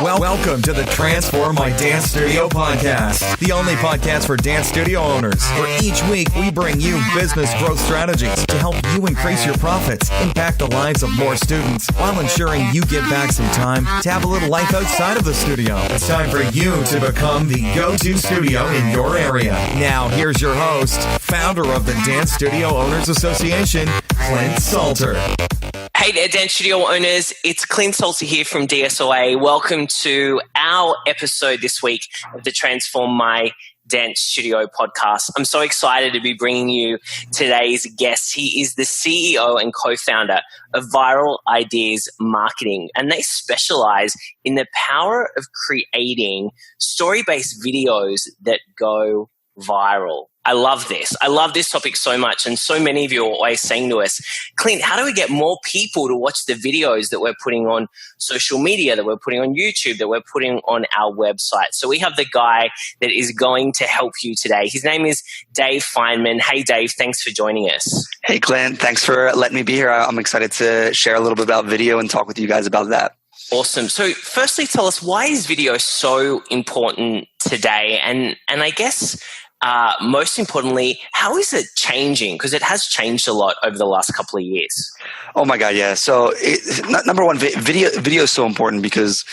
Welcome to the Transform My Dance Studio podcast, the only podcast for dance studio owners, where each week we bring you business growth strategies to help you increase your profits, impact the lives of more students, while ensuring you get back some time to have a little life outside of the studio. It's time for you to become the go-to studio in your area. Now, here's your host, founder of the Dance Studio Owners Association, Clint Salter. Hey there, dance studio owners. It's Clint Salter here from DSOA. Welcome to our episode this week of the Transform My Dance Studio podcast. I'm so excited to be bringing you today's guest. He is the CEO and co-founder of Viral Ideas Marketing, and they specialize in the power of creating story-based videos that go viral. I love this. I love this topic so much. And so many of you are always saying to us, Clint, how do we get more people to watch the videos that we're putting on social media, that we're putting on YouTube, that we're putting on our website? So we have the guy that is going to help you today. His name is Dave Feinman. Hey, Dave, thanks for joining us. Hey, Clint. Thanks for letting me be here. I'm excited to share a little bit about video and talk with you guys about that. Awesome. So firstly, tell us, why is video so important today? And I guess most importantly, how is it changing? Because it has changed a lot over the last couple of years. Oh my God, yeah. So number one, video is so important because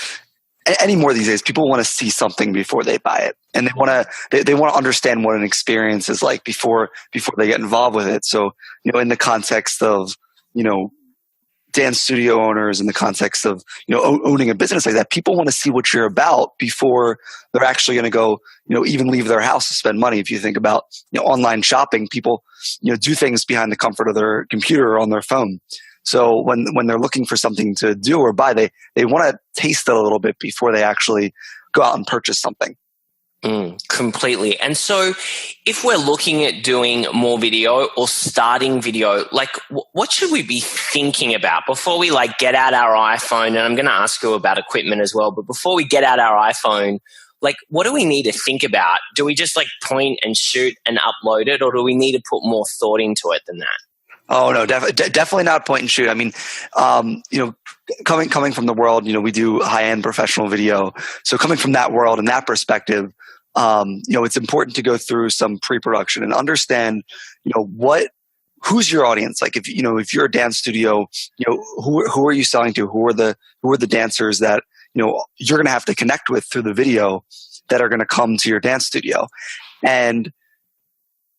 any more these days, people want to see something before they buy it, and they want to understand what an experience is like before they get involved with it. So in the context of dance studio owners, in the context of owning a business like that, people want to see what you're about before they're actually going to go even leave their house to spend money. If you think about online shopping, people do things behind the comfort of their computer or on their phone. So when they're looking for something to do or buy, they want to taste it a little bit before they actually go out and purchase something. Completely. And so if we're looking at doing more video or starting video, like what should we be thinking about before we get out our iPhone? And I'm going to ask you about equipment as well, but before we get out our iPhone, what do we need to think about? Do we just point and shoot and upload it, or do we need to put more thought into it than that? Oh no, definitely not point and shoot. I mean, coming from the world, we do high-end professional video. So coming from that world and that perspective, it's important to go through some pre-production and understand, who's your audience? Like if you're a dance studio, who are you selling to? Who are the dancers that, you're going to have to connect with through the video that are going to come to your dance studio? And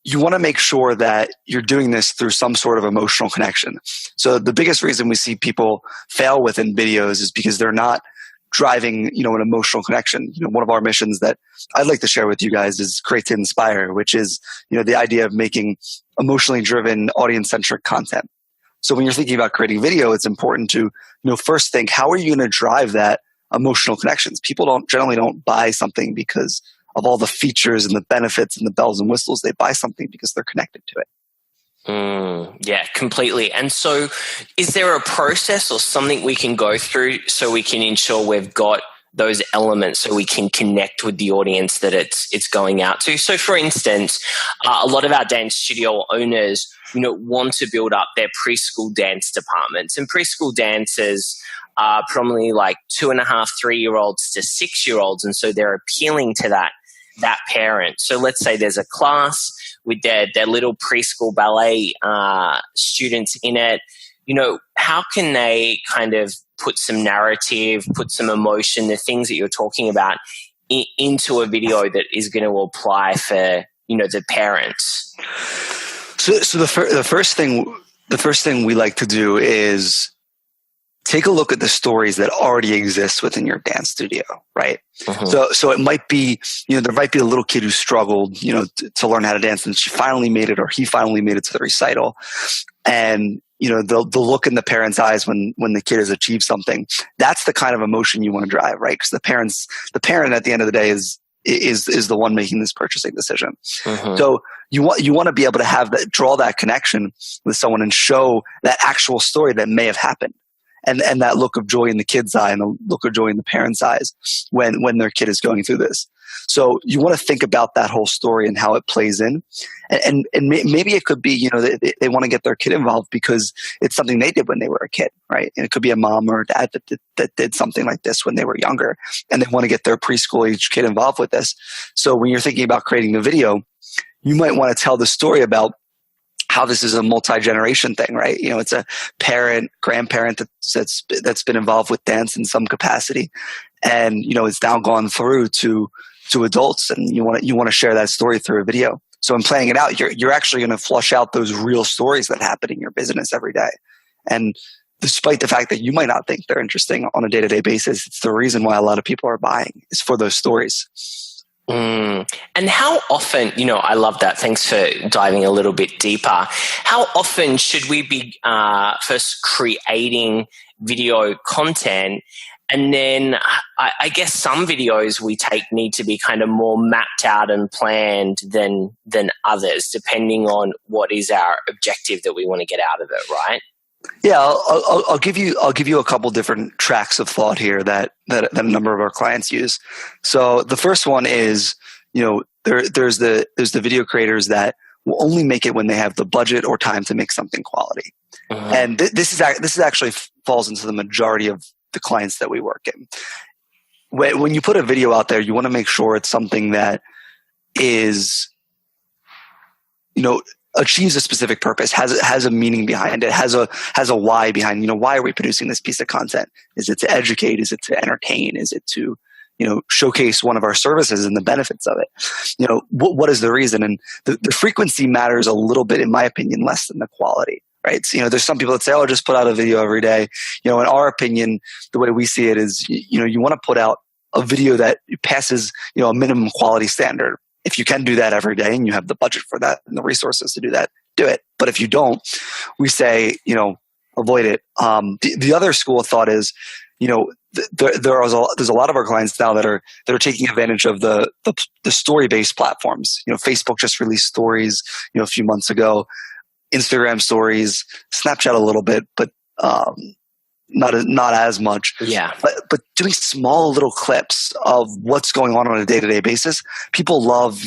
you want to make sure that you're doing this through some sort of emotional connection. So the biggest reason we see people fail within videos is because they're not driving, an emotional connection. One of our missions that I'd like to share with you guys is Create to Inspire, which is, the idea of making emotionally driven, audience-centric content. So when you're thinking about creating video, it's important to, first think, how are you going to drive that emotional connections? People generally don't buy something because of all the features and the benefits and the bells and whistles. They buy something because they're connected to it. Yeah, completely. And so is there a process or something we can go through so we can ensure we've got those elements so we can connect with the audience that it's going out to? So for instance, a lot of our dance studio owners, want to build up their preschool dance departments, and preschool dancers are predominantly 2.5, 3-year-olds to 6-year-olds. And so they're appealing to that parent. So let's say there's a class with their little preschool ballet students in it. How can they kind of put some narrative, put some emotion, the things that you're talking about into a video that is going to apply for, the parents? So the first thing we like to do is take a look at the stories that already exist within your dance studio, right? Uh-huh. So it might be, there might be a little kid who struggled, to learn how to dance, and she finally made it, or he finally made it to the recital. And, the look in the parents' eyes when the kid has achieved something, that's the kind of emotion you want to drive, right? Because the parent at the end of the day is the one making this purchasing decision. Uh-huh. So you want to be able to draw that connection with someone and show that actual story that may have happened. and that look of joy in the kid's eye and the look of joy in the parent's eyes when their kid is going through this. So you want to think about that whole story and how it plays in. And maybe it could be, they want to get their kid involved because it's something they did when they were a kid, right? And it could be a mom or a dad that did something like this when they were younger, and they want to get their preschool age kid involved with this. So when you're thinking about creating the video, you might want to tell the story about how this is a multi-generation thing, right? It's a parent, grandparent that's been involved with dance in some capacity, and it's now gone through to adults, and you want to share that story through a video. So in playing it out, you're actually going to flush out those real stories that happen in your business every day. And despite the fact that you might not think they're interesting on a day-to-day basis, it's the reason why a lot of people are buying is for those stories. And how often, I love that. Thanks for diving a little bit deeper. How often should we be first creating video content? And then I guess some videos we take need to be kind of more mapped out and planned than others, depending on what is our objective that we want to get out of it, right? Yeah, I'll give you a couple different tracks of thought here that a number of our clients use. So the first one is, there's the video creators that will only make it when they have the budget or time to make something quality. Mm-hmm. And this is actually falls into the majority of the clients that we work in. When you put a video out there, you want to make sure it's something that is, achieves a specific purpose, has a meaning behind it, has a why behind, why are we producing this piece of content? Is it to educate? Is it to entertain? Is it to, showcase one of our services and the benefits of it? What is the reason? And the frequency matters a little bit, in my opinion, less than the quality. Right. So, there's some people that say, just put out a video every day. In our opinion, the way we see it is, you want to put out a video that passes, a minimum quality standard. If you can do that every day and you have the budget for that and the resources to do that, do it. But if you don't, we say, avoid it. The other school of thought is, there's a lot of our clients now that are taking advantage of the story-based platforms. Facebook just released stories, a few months ago. Instagram stories, Snapchat a little bit, but not as much. Yeah. But doing small little clips of what's going on a day-to-day basis, people love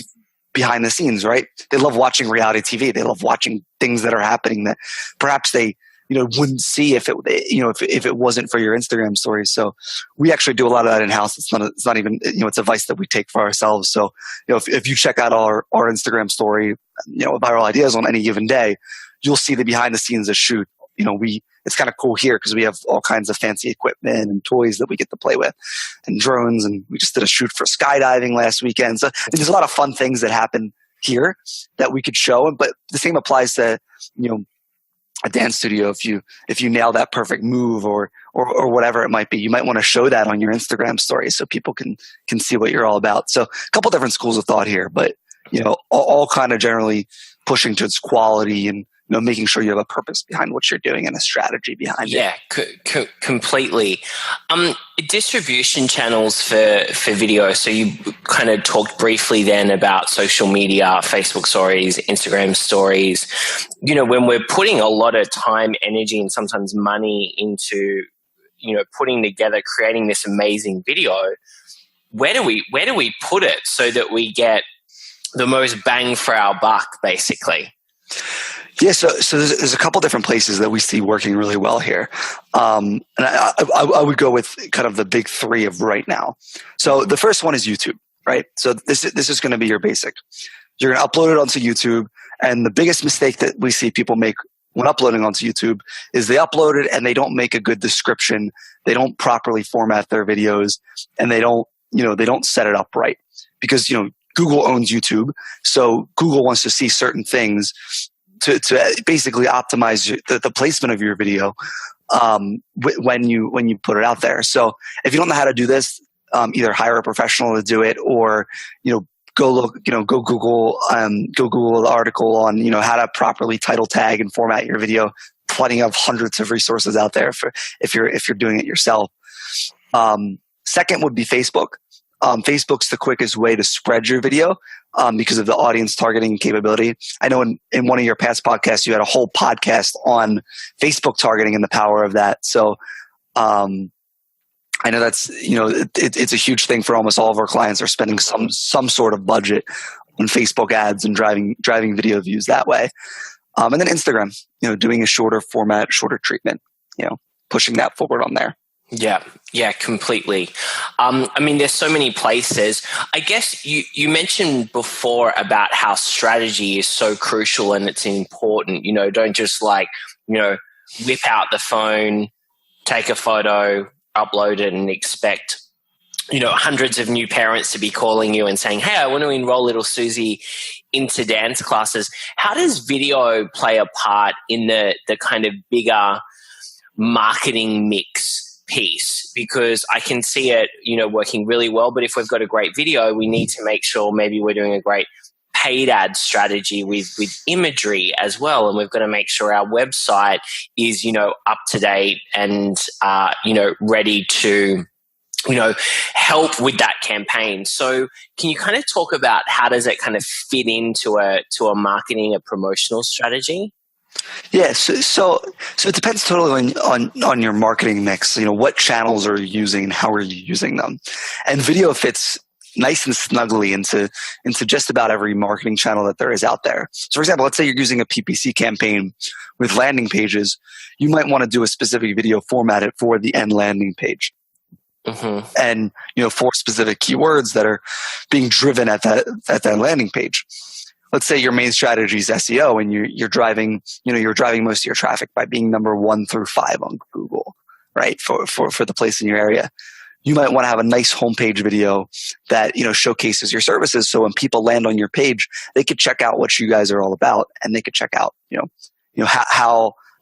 behind the scenes, right? They love watching reality TV. They love watching things that are happening that perhaps they wouldn't see if it wasn't for your Instagram stories. So we actually do a lot of that in house. It's not even it's advice that we take for ourselves. So if you check out our Instagram story, viral ideas on any given day, you'll see the behind the scenes of shoot. It's kind of cool here because we have all kinds of fancy equipment and toys that we get to play with, and drones. And we just did a shoot for skydiving last weekend. So there's a lot of fun things that happen here that we could show. But the same applies to a dance studio. If you nail that perfect move or whatever it might be, you might want to show that on your Instagram story so people can see what you're all about. So a couple different schools of thought here, but all kind of generally pushing towards quality and making sure you have a purpose behind what you're doing and a strategy behind it. Yeah, completely. Distribution channels for video. So you kind of talked briefly then about social media, Facebook stories, Instagram stories. When we're putting a lot of time, energy, and sometimes money into, putting together, creating this amazing video, where do we put it so that we get the most bang for our buck, basically? Yeah, so there's a couple different places that we see working really well here, and I would go with kind of the big three of right now. So the first one is YouTube, right? So this is going to be your basic. You're going to upload it onto YouTube, and the biggest mistake that we see people make when uploading onto YouTube is they upload it and they don't make a good description, they don't properly format their videos, and they don't set it up right because Google owns YouTube, so Google wants to see certain things to basically optimize the placement of your video when you put it out there. So if you don't know how to do this, either hire a professional to do it, or go Google the article on how to properly title tag and format your video. Plenty of hundreds of resources out there for if you're doing it yourself. Second would be Facebook. Facebook's the quickest way to spread your video because of the audience targeting capability. I know in one of your past podcasts, you had a whole podcast on Facebook targeting and the power of that. So I know that's, it's a huge thing for almost all of our clients are spending some sort of budget on Facebook ads and driving video views that way. And then Instagram, doing a shorter format, shorter treatment, pushing that forward on there. Yeah, completely. There's so many places. I guess you mentioned before about how strategy is so crucial and it's important. Don't just whip out the phone, take a photo, upload it and expect, hundreds of new parents to be calling you and saying, hey, I want to enroll little Susie into dance classes. How does video play a part in the kind of bigger marketing mix piece? Because I can see it, working really well. But if we've got a great video, we need to make sure maybe we're doing a great paid ad strategy with imagery as well. And we've got to make sure our website is, up to date and, ready to, help with that campaign. So can you kind of talk about how does it kind of fit into a marketing, a promotional strategy? Yeah, so it depends totally on your marketing mix. What channels are you using and how are you using them? And video fits nice and snugly into just about every marketing channel that there is out there. So for example, let's say you're using a PPC campaign with landing pages. You might want to do a specific video formatted for the end landing page. Mm-hmm. And, for specific keywords that are being driven at that landing page. Let's say your main strategy is SEO and you're driving most of your traffic by being number 1 through 5 on Google, right? For the place in your area. You might want to have a nice homepage video that, showcases your services. So when people land on your page, they could check out what you guys are all about and they could check out,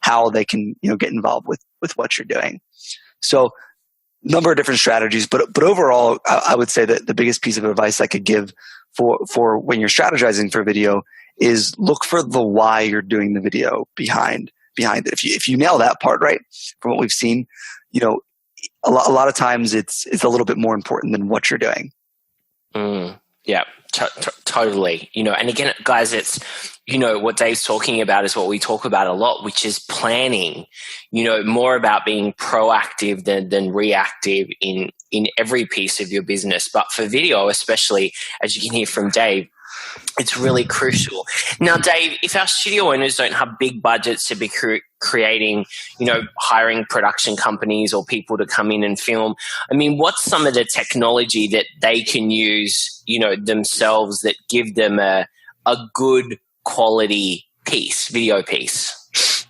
how they can, get involved with what you're doing. So number of different strategies, but overall, I would say that the biggest piece of advice I could give for when you're strategizing for video is look for the why you're doing the video behind it. If you nail that part right, from what we've seen, a lot of times it's a little bit more important than what you're doing. Yeah, totally. And again, guys, it's, what Dave's talking about is what we talk about a lot, which is planning, more about being proactive than reactive in every piece of your business. But for video, especially, as you can hear from Dave, it's really crucial. Now, Dave, if our studio owners don't have big budgets to be creating, hiring production companies or people to come in and film, what's some of the technology that they can use, themselves that give them a good quality video piece?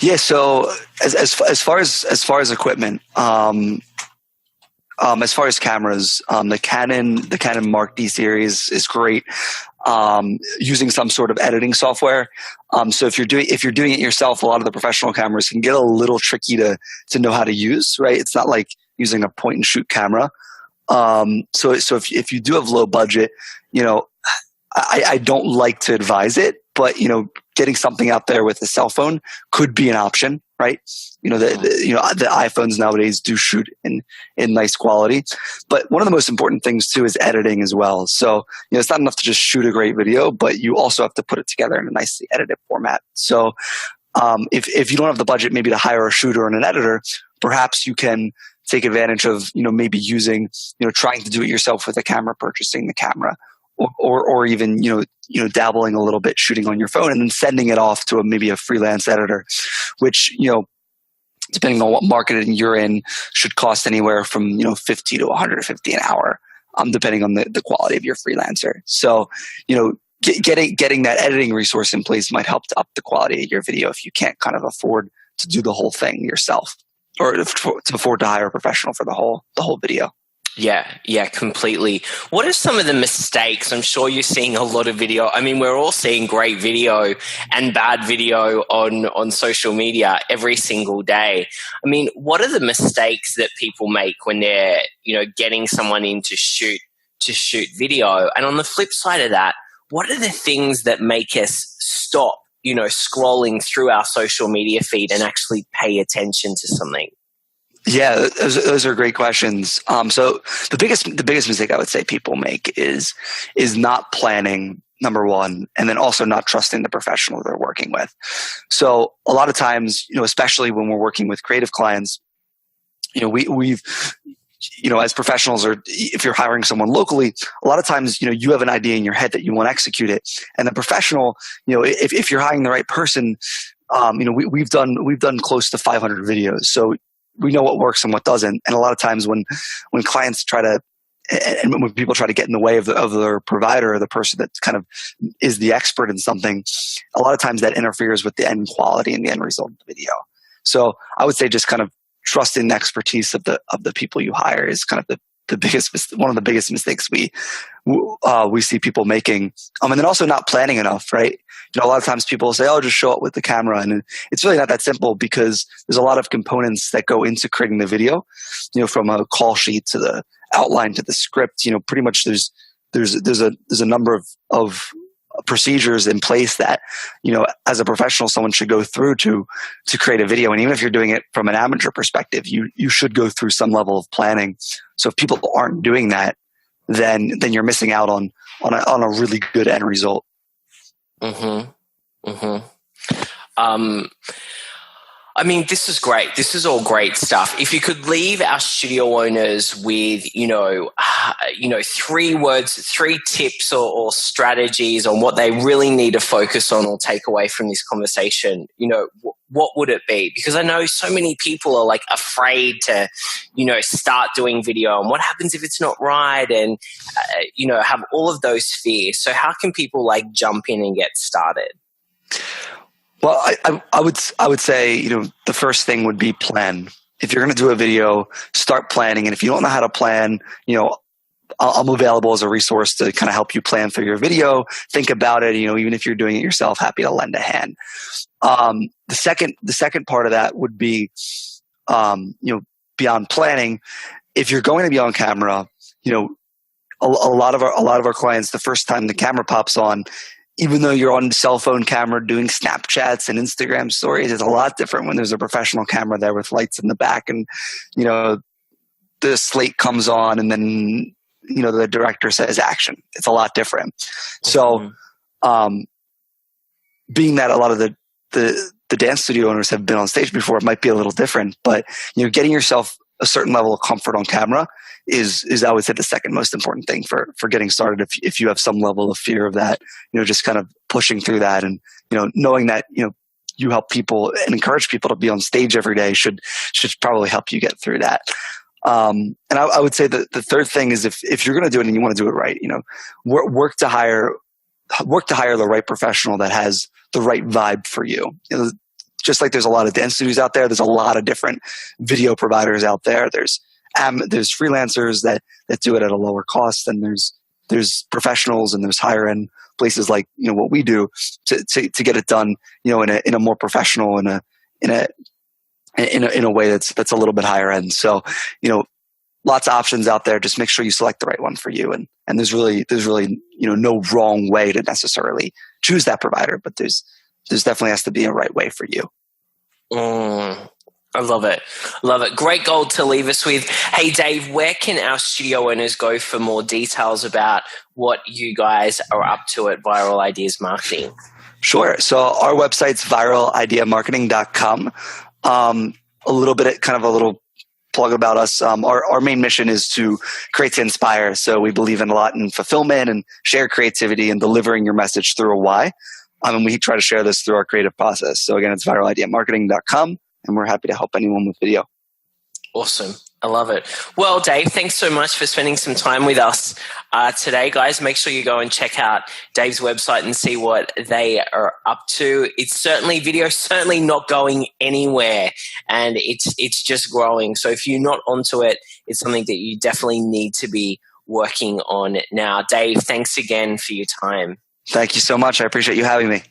Yeah. So as far as equipment, as far as cameras, the Canon Mark D series is great. Using some sort of editing software. So if you're doing it yourself, a lot of the professional cameras can get a little tricky to know how to use, right? It's not like using a point and shoot camera. So if you do have low budget, I don't like to advise it, but getting something out there with a cell phone could be an option, right? The iPhones nowadays do shoot in nice quality, but one of the most important things too is editing as well. So it's not enough to just shoot a great video, but you also have to put it together in a nicely edited format. So if you don't have the budget maybe to hire a shooter and an editor, perhaps you can take advantage of maybe using trying to do it yourself with a camera, purchasing the camera. Or even dabbling a little bit, shooting on your phone and then sending it off to maybe a freelance editor, which depending on what market you're in, should cost anywhere from 50 to 150 an hour, depending on the quality of your freelancer. So getting that editing resource in place might help to up the quality of your video if you can't kind of afford to do the whole thing yourself, or to afford to hire a professional for the whole video. Yeah, completely. What are some of the mistakes? I'm sure you're seeing a lot of video. We're all seeing great video and bad video on social media every single day. What are the mistakes that people make when they're, getting someone in to shoot video? And on the flip side of that, what are the things that make us stop, scrolling through our social media feed and actually pay attention to something? Yeah, those are great questions. So the biggest mistake I would say people make is not planning, number one, and then also not trusting the professional they're working with. So a lot of times, especially when we're working with creative clients, we've as professionals, or if you're hiring someone locally, a lot of times, you have an idea in your head that you want to execute it. And the professional, if you're hiring the right person, we've done close to 500 videos. So we know what works and what doesn't. And a lot of times when clients try to, and when people try to get in the way of their provider or the person that kind of is the expert in something, a lot of times that interferes with the end quality and the end result of the video. So I would say just kind of trusting the expertise of the people you hire is kind of one of the biggest mistakes we see people making. And then also not planning enough, right? A lot of times people say, "Oh, just show up with the camera," and it's really not that simple because there's a lot of components that go into creating the video. From a call sheet to the outline to the script. Pretty much there's a number of procedures in place that as a professional someone should go through to create a video. And even if you're doing it from an amateur perspective, you should go through some level of planning. So if people aren't doing that, then you're missing out on a really good end result. I mean, this is great. This is all great stuff. If you could leave our studio owners with, 3 words, 3 tips or strategies on what they really need to focus on or take away from this conversation, what would it be? Because I know so many people are like afraid to, start doing video, and what happens if it's not right, and, have all of those fears. So how can people jump in and get started? Well, I would say, the first thing would be plan. If you're going to do a video, start planning. And if you don't know how to plan, I'm available as a resource to kind of help you plan for your video. Think about it. Even if you're doing it yourself, happy to lend a hand. The second part of that would be, beyond planning. If you're going to be on camera, a lot of our clients, the first time the camera pops on, even though you're on cell phone camera doing Snapchats and Instagram stories, it's a lot different when there's a professional camera there with lights in the back and, the slate comes on and then, the director says action. It's a lot different. So, being that a lot of the dance studio owners have been on stage before, it might be a little different, but, getting yourself a certain level of comfort on camera is I would say the second most important thing for getting started. If you have some level of fear of that, just kind of pushing through that and, knowing that, you help people and encourage people to be on stage every day should probably help you get through that. And I would say that the third thing is if you're going to do it and you want to do it right, work to hire the right professional that has the right vibe for you. Just like there's a lot of dance studios out there, there's a lot of different video providers out there. There's freelancers that do it at a lower cost, and there's professionals, and there's higher end places like what we do to get it done in a more professional in a way that's a little bit higher end. So lots of options out there. Just make sure you select the right one for you, and there's really no wrong way to necessarily choose that provider, but there's definitely has to be a right way for you. I love it. Love it. Great goal to leave us with. Hey, Dave, where can our studio owners go for more details about what you guys are up to at Viral Ideas Marketing? Sure. So our website's viralideamarketing.com. A little plug about us. Our main mission is to create to inspire. So we believe a lot in fulfillment and shared creativity and delivering your message through a why. And we try to share this through our creative process. So again, it's viralideamarketing.com. And we're happy to help anyone with video. Awesome. I love it. Well, Dave, thanks so much for spending some time with us today, guys. Make sure you go and check out Dave's website and see what they are up to. Video's certainly not going anywhere, and it's just growing. So if you're not onto it, it's something that you definitely need to be working on now. Dave, thanks again for your time. Thank you so much. I appreciate you having me.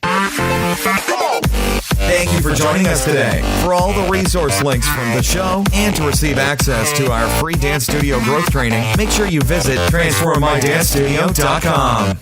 Thank you for joining us today. For all the resource links from the show and to receive access to our free dance studio growth training, make sure you visit transformmydancestudio.com.